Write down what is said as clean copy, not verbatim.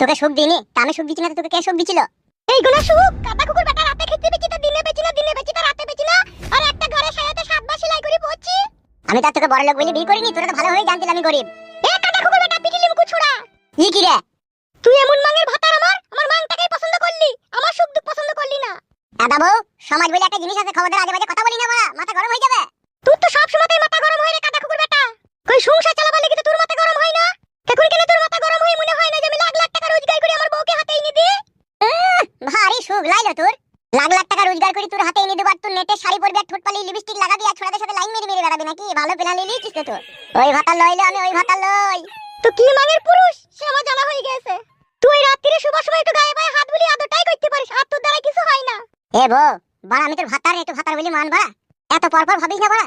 তোকে সুখ দিইনি তা আমি সুখ দিচ্ছি না তো তোকে কে সুখ দিছিল? এইগুলো সুখ কাটা কুকুর বেটা রাতে খেতে বেচি তো দিনে বেচি না, দিনে বেচি তো রাতে বেচি না। আর একটা ঘরে সায়াতে 7 বার সেলাই করে পড়ছি। আমি তো তোকে বড় লোক বলে বিয়ে করিনি, তোরা তো ভালো হয়ে জানতিস আমি গরিব। এ কাটা কুকুর বেটা পিটিলি মুকু ছুড়া। ই কি রে? তুই এমন মাঙের ভাতার আমার মাংটাকেই পছন্দ করলি, আমার সুখ দুঃখ পছন্দ করলি না। দাদা বউ, সমাজ বলে একটা জিনিস আছে, খবরদার আজে বাজে কথা বলি না বাড়া, মাথা গরম হয়ে যাবে। তুই তো সব সময়তেই মাথা গরম হয় রে কাটা কুকুর বেটা। কই সংসার চালাবার লাগি তো তোর মাথা গরম হয় না? কেন কেন তোর মাথা গরম হয় মনে হয় না যে আমি লাখ লাখ টাকা রোজগার করে আমার বউকে হাতে এনে দিই? ভারী সুখ লাইলো তোর। লাখ লাখ টাকা রোজগার করি তোর হাতে এনে দেবার, তোর নেটে শাড়ি পরবি আর ঠোঁট পালি লিপস্টিক লাগাবি আর ছোড়াদের সাথে লাইন মেরে মেরে বেড়াবি নাকি? ভালো প্ল্যান লিলি কিসে তোর? ওই ভাতা লইলো আমি ওই ভাতা লই। তো কি মাঙের পুরুষ সে আমার জানা হয়ে গেছে। তুই রাত্রিরে শুবার সময় একটু গায়ে গায়ে হাত বুলি আদরটাই করতে পারিস, আর তোর দ্বারা কিছু হয় না। এ বউ, বাড়া আমি তোর ভাতার, একটু ভাতার বলি মান বাড়া। এত পর পর ভাবিস না বাড়া।